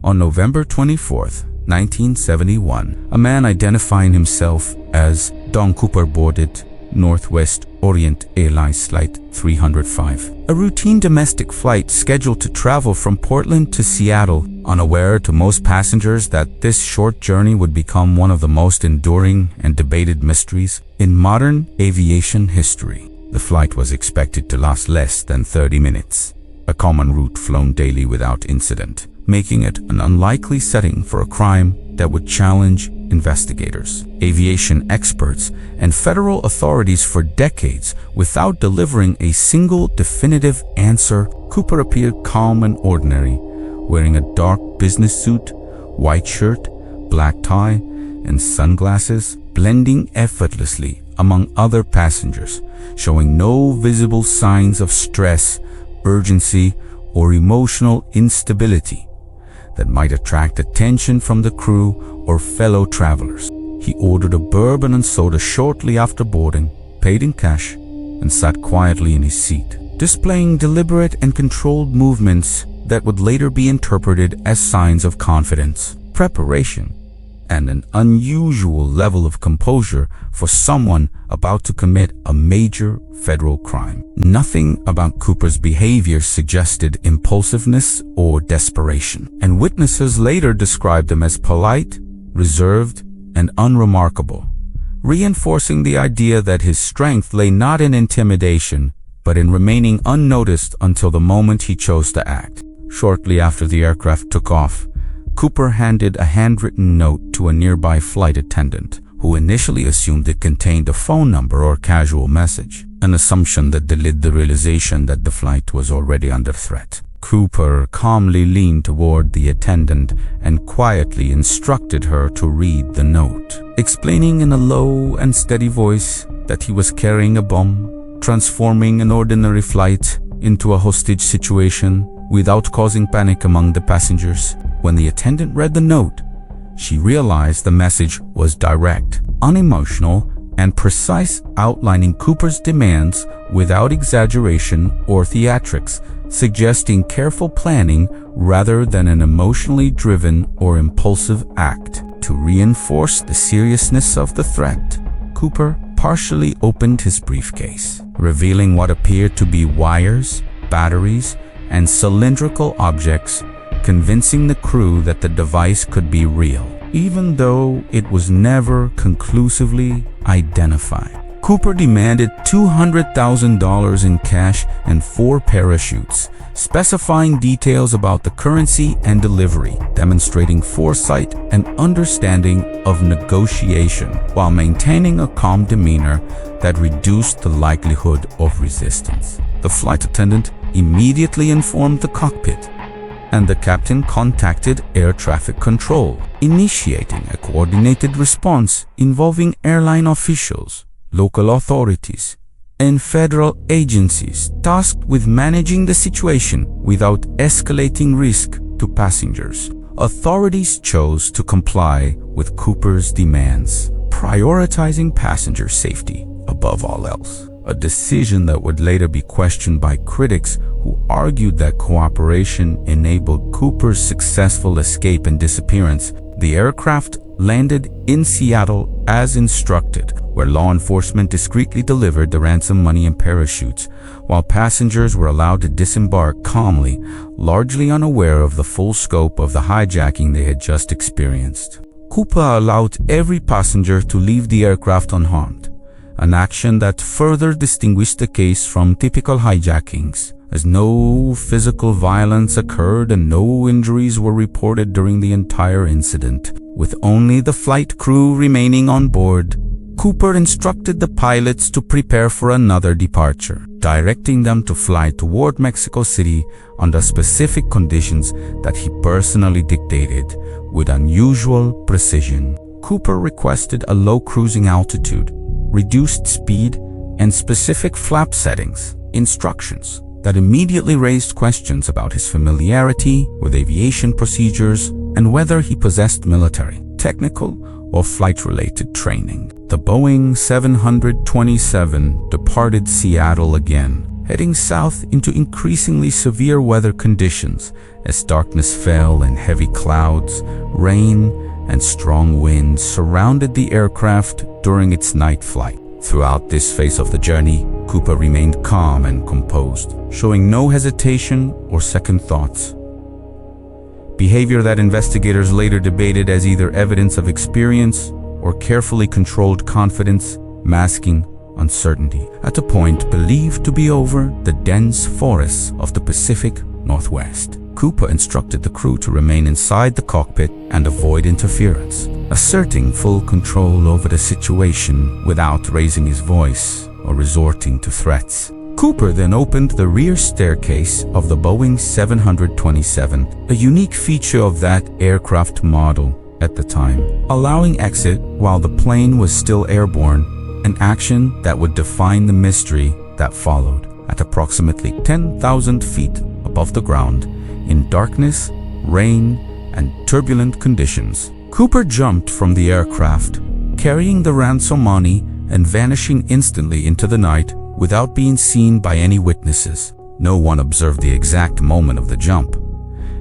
On November 24, 1971, a man identifying himself as Don Cooper boarded Northwest Orient Airlines Flight 305, a routine domestic flight scheduled to travel from Portland to Seattle, unaware to most passengers that this short journey would become one of the most enduring and debated mysteries in modern aviation history. The flight was expected to last less than 30 minutes, a common route flown daily without incident, making it an unlikely setting for a crime that would challenge investigators, aviation experts, and federal authorities for decades. Without delivering a single definitive answer, Cooper appeared calm and ordinary, wearing a dark business suit, white shirt, black tie, and sunglasses, blending effortlessly among other passengers, showing no visible signs of stress, urgency, or emotional instability that might attract attention from the crew or fellow travelers. He ordered a bourbon and soda shortly after boarding, paid in cash, and sat quietly in his seat, displaying deliberate and controlled movements that would later be interpreted as signs of confidence, preparation, and an unusual level of composure for someone about to commit a major federal crime. Nothing about Cooper's behavior suggested impulsiveness or desperation, and witnesses later described him as polite, reserved, and unremarkable, reinforcing the idea that his strength lay not in intimidation, but in remaining unnoticed until the moment he chose to act. Shortly after the aircraft took off, Cooper handed a handwritten note to a nearby flight attendant, who initially assumed it contained a phone number or casual message, an assumption that delayed the realization that the flight was already under threat. Cooper calmly leaned toward the attendant and quietly instructed her to read the note, explaining in a low and steady voice that he was carrying a bomb, transforming an ordinary flight into a hostage situation without causing panic among the passengers. When the attendant read the note, she realized the message was direct, unemotional, and precise, outlining Cooper's demands without exaggeration or theatrics, suggesting careful planning rather than an emotionally driven or impulsive act. To reinforce the seriousness of the threat, Cooper partially opened his briefcase, revealing what appeared to be wires, batteries, and cylindrical objects, convincing the crew that the device could be real, even though it was never conclusively identified. Cooper demanded $200,000 in cash and 4 parachutes, specifying details about the currency and delivery, demonstrating foresight and understanding of negotiation, while maintaining a calm demeanor that reduced the likelihood of resistance. The flight attendant immediately informed the cockpit, and the captain contacted air traffic control, initiating a coordinated response involving airline officials, local authorities, and federal agencies tasked with managing the situation without escalating risk to passengers. Authorities chose to comply with Cooper's demands, prioritizing passenger safety above all else, a decision that would later be questioned by critics who argued that cooperation enabled Cooper's successful escape and disappearance. The aircraft landed in Seattle as instructed, where law enforcement discreetly delivered the ransom money and parachutes, while passengers were allowed to disembark calmly, largely unaware of the full scope of the hijacking they had just experienced. Cooper allowed every passenger to leave the aircraft unharmed, an action that further distinguished the case from typical hijackings, as no physical violence occurred and no injuries were reported during the entire incident. With only the flight crew remaining on board, Cooper instructed the pilots to prepare for another departure, directing them to fly toward Mexico City under specific conditions that he personally dictated with unusual precision. Cooper requested a low cruising altitude, reduced speed, and specific flap settings, instructions that immediately raised questions about his familiarity with aviation procedures and whether he possessed military, technical, or flight-related training. The Boeing 727 departed Seattle again, heading south into increasingly severe weather conditions as darkness fell and heavy clouds, rain, and strong winds surrounded the aircraft during its night flight. Throughout this phase of the journey, Cooper remained calm and composed, showing no hesitation or second thoughts. Behavior that investigators later debated as either evidence of experience or carefully controlled confidence, masking uncertainty at a point believed to be over the dense forests of the Pacific Northwest. Cooper instructed the crew to remain inside the cockpit and avoid interference, asserting full control over the situation without raising his voice or resorting to threats. Cooper then opened the rear staircase of the Boeing 727, a unique feature of that aircraft model at the time, allowing exit while the plane was still airborne, an action that would define the mystery that followed. At approximately 10,000 feet above the ground, in darkness, rain, and turbulent conditions, Cooper jumped from the aircraft, carrying the ransom money and vanishing instantly into the night without being seen by any witnesses. No one observed the exact moment of the jump,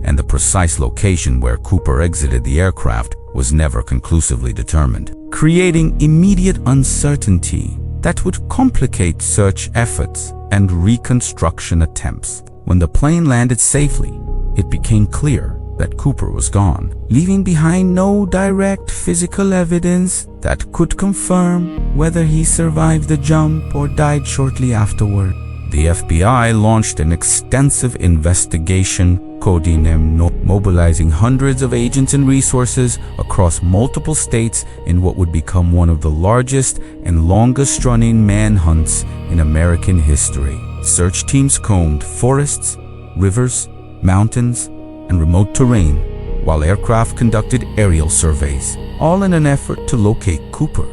and the precise location where Cooper exited the aircraft was never conclusively determined, creating immediate uncertainty that would complicate search efforts and reconstruction attempts. When the plane landed safely, it became clear that Cooper was gone, leaving behind no direct physical evidence that could confirm whether he survived the jump or died shortly afterward. The FBI launched an extensive investigation, codenamed mobilizing hundreds of agents and resources across multiple states in what would become one of the largest and longest-running manhunts in American history. Search teams combed forests, rivers, mountains, and remote terrain, while aircraft conducted aerial surveys, all in an effort to locate Cooper,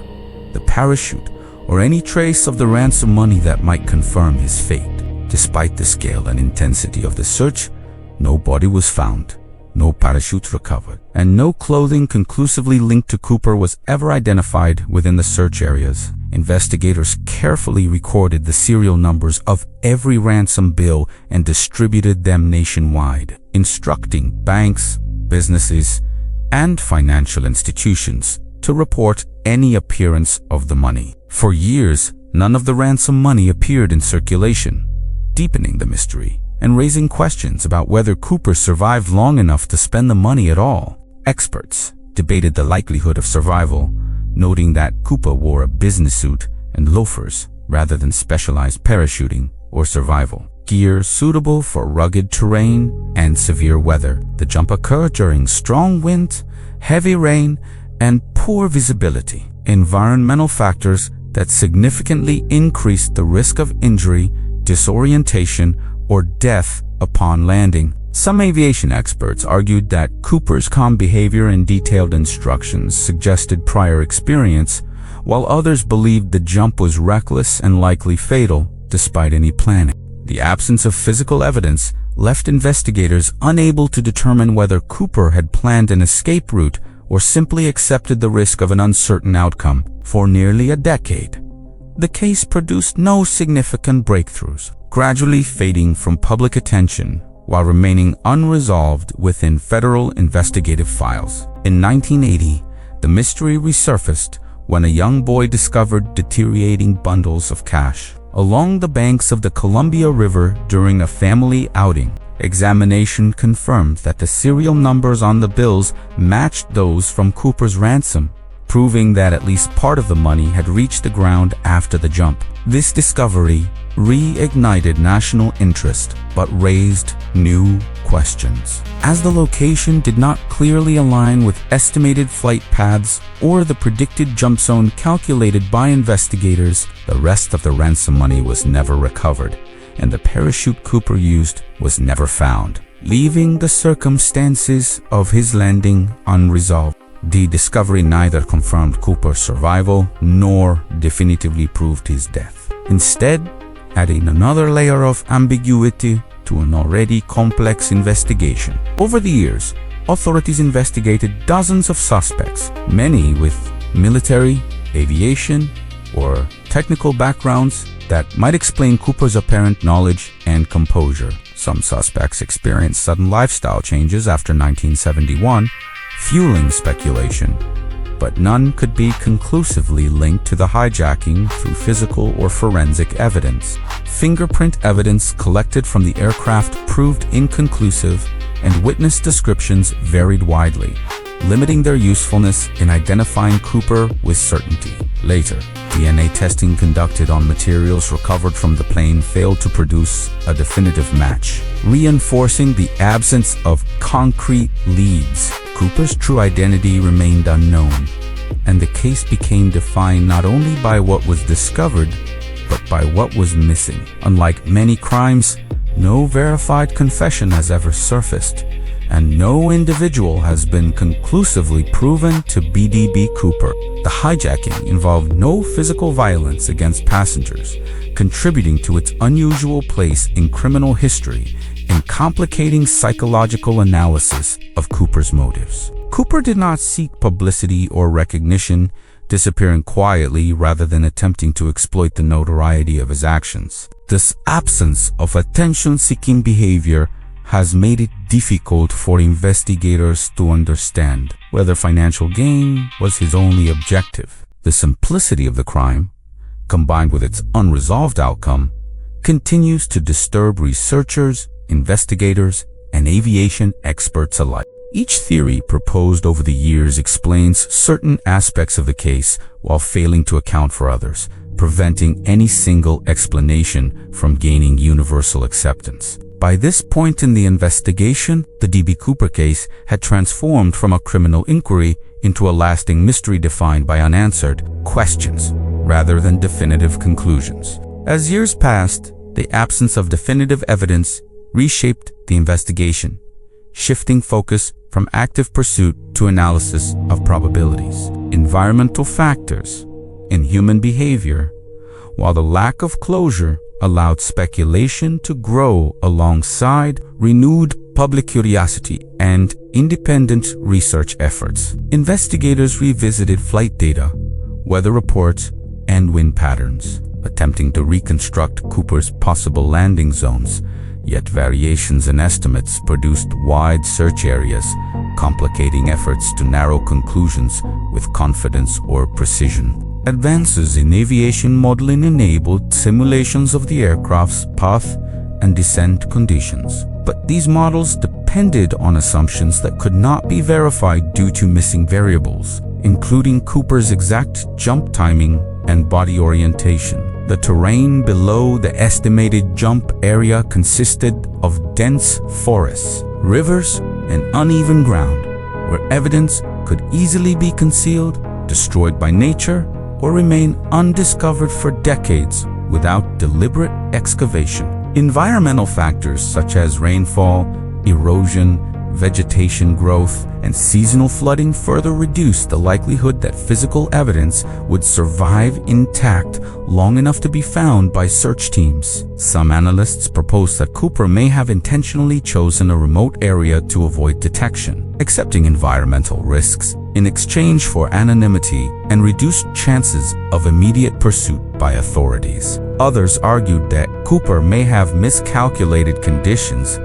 the parachute, or any trace of the ransom money that might confirm his fate. Despite the scale and intensity of the search, no body was found, no parachute recovered, and no clothing conclusively linked to Cooper was ever identified within the search areas. Investigators carefully recorded the serial numbers of every ransom bill and distributed them nationwide, instructing banks, businesses, and financial institutions to report any appearance of the money. For years, none of the ransom money appeared in circulation, deepening the mystery and raising questions about whether Cooper survived long enough to spend the money at all. Experts debated the likelihood of survival, noting that Cooper wore a business suit and loafers rather than specialized parachuting or survival gear suitable for rugged terrain and severe weather. The jump occurred during strong wind, heavy rain, and poor visibility, environmental factors that significantly increased the risk of injury, disorientation, or death upon landing. Some aviation experts argued that Cooper's calm behavior and detailed instructions suggested prior experience, while others believed the jump was reckless and likely fatal despite any planning. The absence of physical evidence left investigators unable to determine whether Cooper had planned an escape route or simply accepted the risk of an uncertain outcome. For nearly a decade, the case produced no significant breakthroughs, gradually fading from public attention while remaining unresolved within federal investigative files. In 1980, the mystery resurfaced when a young boy discovered deteriorating bundles of cash along the banks of the Columbia River during a family outing. Examination confirmed that the serial numbers on the bills matched those from Cooper's ransom, proving that at least part of the money had reached the ground after the jump. This discovery reignited national interest but raised new questions. As the location did not clearly align with estimated flight paths or the predicted jump zone calculated by investigators, the rest of the ransom money was never recovered, and the parachute Cooper used was never found, leaving the circumstances of his landing unresolved. The discovery neither confirmed Cooper's survival nor definitively proved his death, instead adding another layer of ambiguity to an already complex investigation. Over the years, authorities investigated dozens of suspects, many with military, aviation, or technical backgrounds that might explain Cooper's apparent knowledge and composure. Some suspects experienced sudden lifestyle changes after 1971, fueling speculation, but none could be conclusively linked to the hijacking through physical or forensic evidence. Fingerprint evidence collected from the aircraft proved inconclusive, and witness descriptions varied widely, limiting their usefulness in identifying Cooper with certainty. Later, DNA testing conducted on materials recovered from the plane failed to produce a definitive match, reinforcing the absence of concrete leads. Cooper's true identity remained unknown, and the case became defined not only by what was discovered, but by what was missing. Unlike many crimes, no verified confession has ever surfaced, and no individual has been conclusively proven to be D.B. Cooper. The hijacking involved no physical violence against passengers, contributing to its unusual place in criminal history and complicating psychological analysis of Cooper's motives. Cooper did not seek publicity or recognition, disappearing quietly rather than attempting to exploit the notoriety of his actions. This absence of attention-seeking behavior has made it difficult for investigators to understand whether financial gain was his only objective. The simplicity of the crime, combined with its unresolved outcome, continues to disturb researchers, investigators, and aviation experts alike. Each theory proposed over the years explains certain aspects of the case while failing to account for others, preventing any single explanation from gaining universal acceptance. By this point in the investigation, the D.B. Cooper case had transformed from a criminal inquiry into a lasting mystery defined by unanswered questions rather than definitive conclusions. As years passed, the absence of definitive evidence reshaped the investigation, shifting focus from active pursuit to analysis of probabilities, environmental factors, and human behavior, while the lack of closure allowed speculation to grow alongside renewed public curiosity and independent research efforts. Investigators revisited flight data, weather reports, and wind patterns, attempting to reconstruct Cooper's possible landing zones, yet variations in estimates produced wide search areas, complicating efforts to narrow conclusions with confidence or precision. Advances in aviation modeling enabled simulations of the aircraft's path and descent conditions, but these models depended on assumptions that could not be verified due to missing variables, including Cooper's exact jump timing and body orientation. The terrain below the estimated jump area consisted of dense forests, rivers, and uneven ground, where evidence could easily be concealed, destroyed by nature, or remain undiscovered for decades without deliberate excavation. Environmental factors such as rainfall, erosion, vegetation growth, and seasonal flooding further reduced the likelihood that physical evidence would survive intact long enough to be found by search teams. Some analysts propose that Cooper may have intentionally chosen a remote area to avoid detection, accepting environmental risks in exchange for anonymity and reduced chances of immediate pursuit by authorities. Others argued that Cooper may have miscalculated conditions,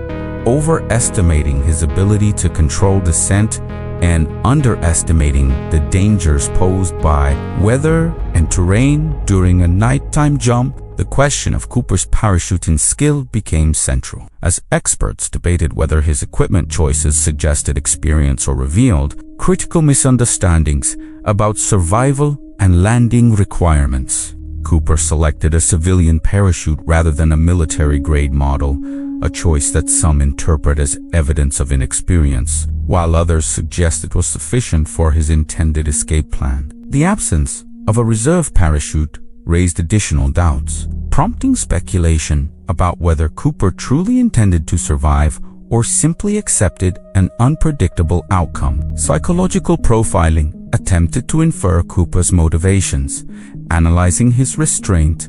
overestimating his ability to control descent and underestimating the dangers posed by weather and terrain during a nighttime jump. The question of Cooper's parachuting skill became central, as experts debated whether his equipment choices suggested experience or revealed critical misunderstandings about survival and landing requirements. Cooper selected a civilian parachute rather than a military-grade model, a choice that some interpret as evidence of inexperience, while others suggest it was sufficient for his intended escape plan. The absence of a reserve parachute raised additional doubts, prompting speculation about whether Cooper truly intended to survive or simply accepted an unpredictable outcome. Psychological profiling attempted to infer Cooper's motivations, analyzing his restraint,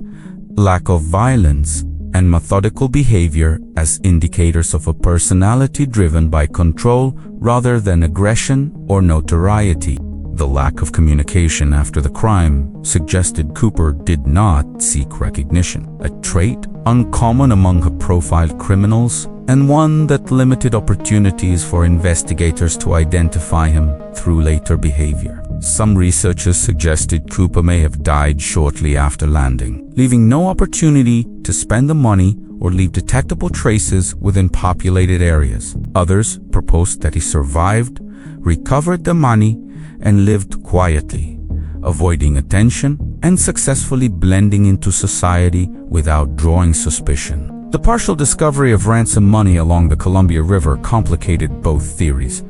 lack of violence, and methodical behavior as indicators of a personality driven by control rather than aggression or notoriety. The lack of communication after the crime suggested Cooper did not seek recognition, a trait uncommon among high-profile criminals and one that limited opportunities for investigators to identify him through later behavior. Some researchers suggested Cooper may have died shortly after landing, leaving no opportunity to spend the money or leave detectable traces within populated areas. Others proposed that he survived, recovered the money, and lived quietly, avoiding attention and successfully blending into society without drawing suspicion. The partial discovery of ransom money along the Columbia River complicated both theories,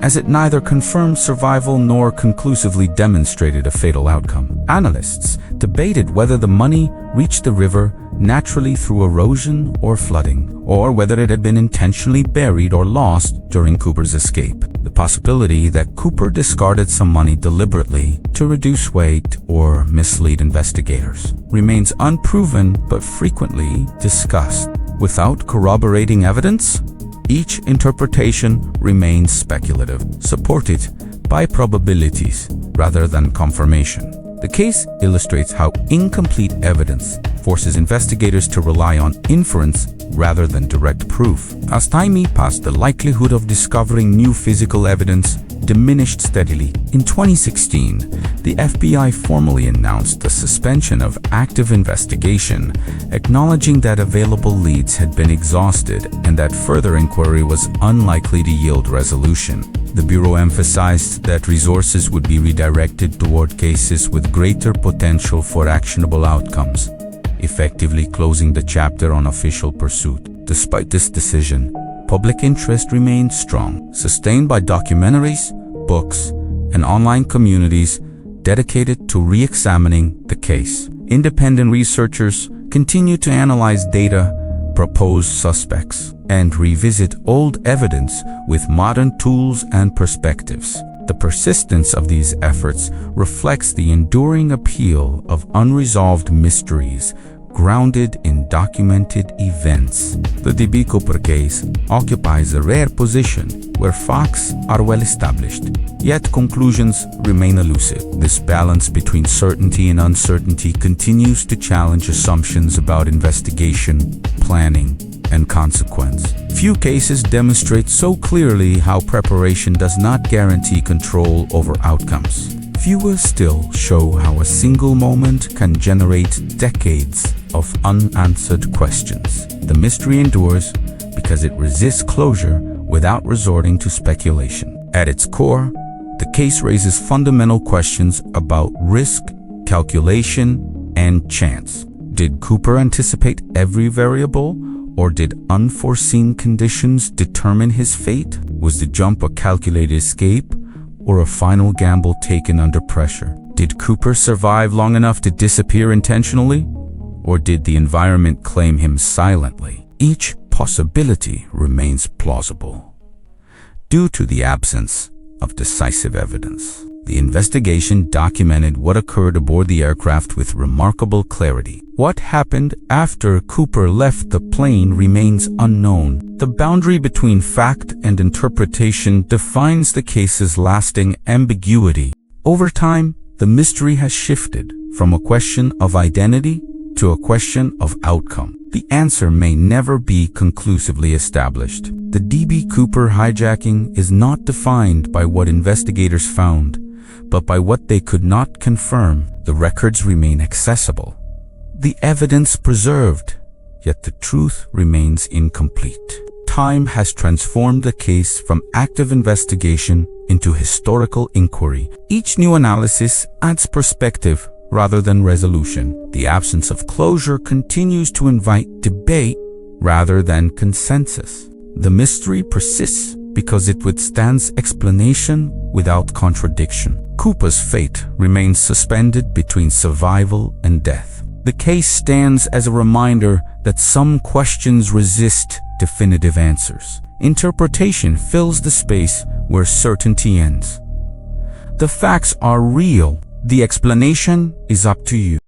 as it neither confirmed survival nor conclusively demonstrated a fatal outcome. Analysts debated whether the money reached the river naturally through erosion or flooding, or whether it had been intentionally buried or lost during Cooper's escape. The possibility that Cooper discarded some money deliberately to reduce weight or mislead investigators remains unproven but frequently discussed. Without corroborating evidence, each interpretation remains speculative, supported by probabilities rather than confirmation. The case illustrates how incomplete evidence forces investigators to rely on inference rather than direct proof. As time passed, the likelihood of discovering new physical evidence diminished steadily. In 2016, the FBI formally announced the suspension of active investigation, acknowledging that available leads had been exhausted and that further inquiry was unlikely to yield resolution. The Bureau emphasized that resources would be redirected toward cases with greater potential for actionable outcomes, effectively closing the chapter on official pursuit. Despite this decision, public interest remained strong, sustained by documentaries, books, and online communities dedicated to re-examining the case. Independent researchers continue to analyze data, propose suspects, and revisit old evidence with modern tools and perspectives. The persistence of these efforts reflects the enduring appeal of unresolved mysteries grounded in documented events. The D.B. Cooper case occupies a rare position where facts are well established, yet conclusions remain elusive. This balance between certainty and uncertainty continues to challenge assumptions about investigation, planning, and consequence. Few cases demonstrate so clearly how preparation does not guarantee control over outcomes. Fewer still show how a single moment can generate decades of unanswered questions. The mystery endures because it resists closure without resorting to speculation. At its core, the case raises fundamental questions about risk, calculation, and chance. Did Cooper anticipate every variable, or did unforeseen conditions determine his fate? Was the jump a calculated escape, or a final gamble taken under pressure? Did Cooper survive long enough to disappear intentionally, or did the environment claim him silently? Each possibility remains plausible due to the absence of decisive evidence. The investigation documented what occurred aboard the aircraft with remarkable clarity. What happened after Cooper left the plane remains unknown. The boundary between fact and interpretation defines the case's lasting ambiguity. Over time, the mystery has shifted from a question of identity to a question of outcome. The answer may never be conclusively established. The D.B. Cooper hijacking is not defined by what investigators found, but by what they could not confirm. The records remain accessible, the evidence preserved, yet the truth remains incomplete. Time has transformed the case from active investigation into historical inquiry. Each new analysis adds perspective rather than resolution. The absence of closure continues to invite debate rather than consensus. The mystery persists because it withstands explanation without contradiction. Cooper's fate remains suspended between survival and death. The case stands as a reminder that some questions resist definitive answers. Interpretation fills the space where certainty ends. The facts are real. The explanation is up to you.